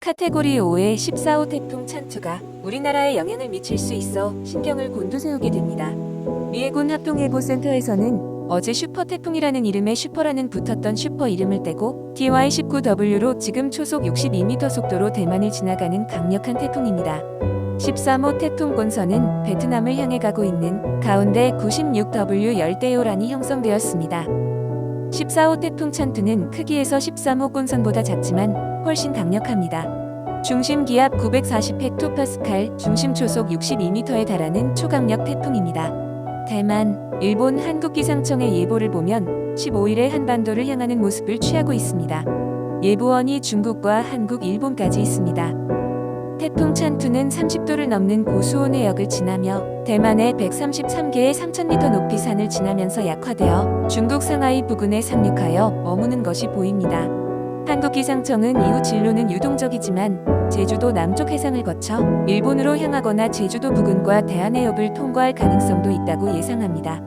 카테고리 5의 14호 태풍 찬투가 우리나라에 영향을 미칠 수 있어 신경을 곤두세우게 됩니다. 미해군 합동예보센터에서는 어제 슈퍼 태풍이라는 이름에 슈퍼라는 붙었던 슈퍼 이름을 떼고 TY19W로 지금 초속 62m 속도로 대만을 지나가는 강력한 태풍입니다. 13호 태풍 곤선은 베트남을 향해 가고 있는 가운데 96W 열대요란이 형성되었습니다. 14호 태풍 찬투는 크기에서 13호 곤선보다 작지만 훨씬 강력합니다. 중심 기압 940헥토파스칼, 중심 초속 62m에 달하는 초강력 태풍입니다. 대만, 일본 한국기상청의 예보를 보면 15일에 한반도를 향하는 모습을 취하고 있습니다. 예보원이 중국과 한국, 일본까지 있습니다. 태풍 찬투는 30도를 넘는 고수온 해역을 지나며 대만의 133개의 3000m 높이 산을 지나면서 약화되어 중국 상하이 부근에 상륙하여 머무는 것이 보입니다. 한국기상청은 이후 진로는 유동적이지만 제주도 남쪽 해상을 거쳐 일본으로 향하거나 제주도 부근과 대한해협을 통과할 가능성도 있다고 예상합니다.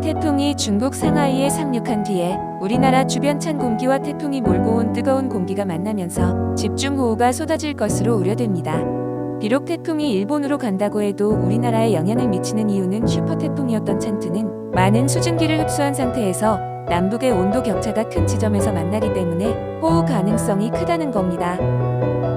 태풍이 중국 상하이에 상륙한 뒤에 우리나라 주변 찬 공기와 태풍이 몰고 온 뜨거운 공기가 만나면서 집중호우가 쏟아질 것으로 우려됩니다. 비록 태풍이 일본으로 간다고 해도 우리나라에 영향을 미치는 이유는 슈퍼태풍이었던 찬투는 많은 수증기를 흡수한 상태에서 남북의 온도 격차가 큰 지점에서 만나기 때문에 호우 가능성이 크다는 겁니다.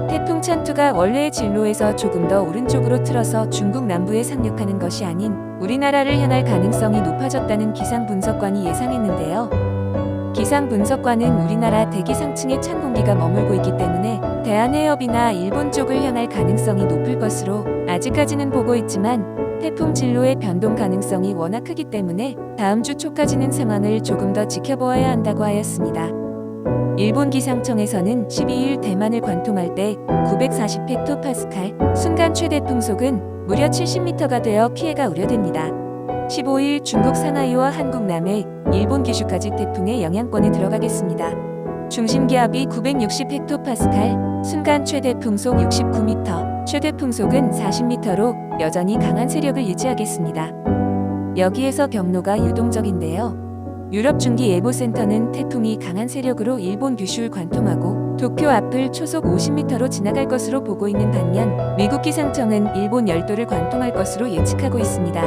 태풍 찬투가 원래의 진로에서 조금 더 오른쪽으로 틀어서 중국 남부에 상륙하는 것이 아닌 우리나라를 향할 가능성이 높아졌다는 기상분석관이 예상했는데요. 기상분석관은 우리나라 대기 상층에 찬 공기가 머물고 있기 때문에 대한해협이나 일본 쪽을 향할 가능성이 높을 것으로 아직까지는 보고 있지만 태풍 진로의 변동 가능성이 워낙 크기 때문에 다음 주 초까지는 상황을 조금 더 지켜보아야 한다고 하였습니다. 일본 기상청에서는 12일 대만을 관통할 때 940헥토파스칼, 순간 최대 풍속은 무려 70m가 되어 피해가 우려됩니다. 15일 중국 상하이와 한국 남해, 일본 규슈까지 태풍의 영향권에 들어가겠습니다. 중심 기압이 960헥토파스칼, 순간 최대 풍속 69m, 최대 풍속은 40m로 여전히 강한 세력을 유지하겠습니다. 여기에서 경로가 유동적인데요. 유럽 중기예보센터는 태풍이 강한 세력으로 일본 규슈를 관통하고 도쿄 앞을 초속 50m로 지나갈 것으로 보고 있는 반면 미국 기상청은 일본 열도를 관통할 것으로 예측하고 있습니다.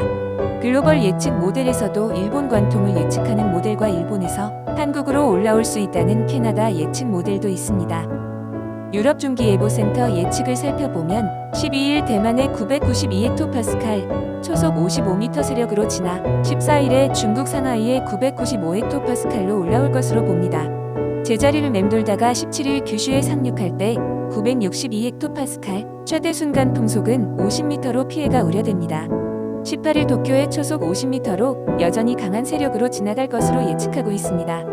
글로벌 예측 모델에서도 일본 관통을 예측하는 모델과 일본에서 한국으로 올라올 수 있다는 캐나다 예측 모델도 있습니다. 유럽 중기예보센터 예측을 살펴보면 12일 대만의 992헥토파스칼, 초속 55m 세력으로 지나 14일에 중국 상하이에 995헥토파스칼로 올라올 것으로 봅니다. 제자리를 맴돌다가 17일 규슈에 상륙할 때 962헥토파스칼, 최대 순간 풍속은 50m로 피해가 우려됩니다. 18일 도쿄의 초속 50m로 여전히 강한 세력으로 지나갈 것으로 예측하고 있습니다.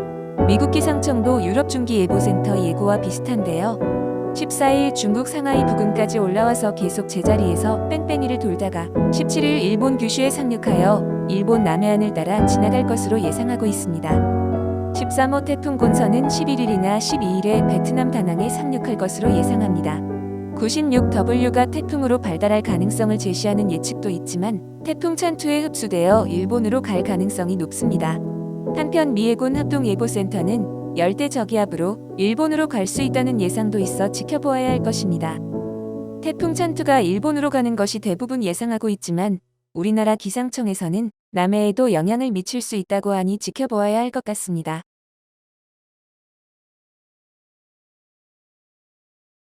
미국 기상청도 유럽 중기예보센터 예고와 비슷한데요. 14일 중국 상하이 부근까지 올라와서 계속 제자리에서 뺑뺑이를 돌다가 17일 일본 규슈에 상륙하여 일본 남해안을 따라 지나갈 것으로 예상하고 있습니다. 13호 태풍 곤선은 11일이나 12일에 베트남 다낭에 상륙할 것으로 예상합니다. 96W가 태풍으로 발달할 가능성을 제시하는 예측도 있지만 태풍 찬투에 흡수되어 일본으로 갈 가능성이 높습니다. 한편 미해군 합동예보센터는 열대 저기압으로 일본으로 갈 수 있다는 예상도 있어 지켜보아야 할 것입니다. 태풍 찬투가 일본으로 가는 것이 대부분 예상하고 있지만 우리나라 기상청에서는 남해에도 영향을 미칠 수 있다고 하니 지켜보아야 할 것 같습니다.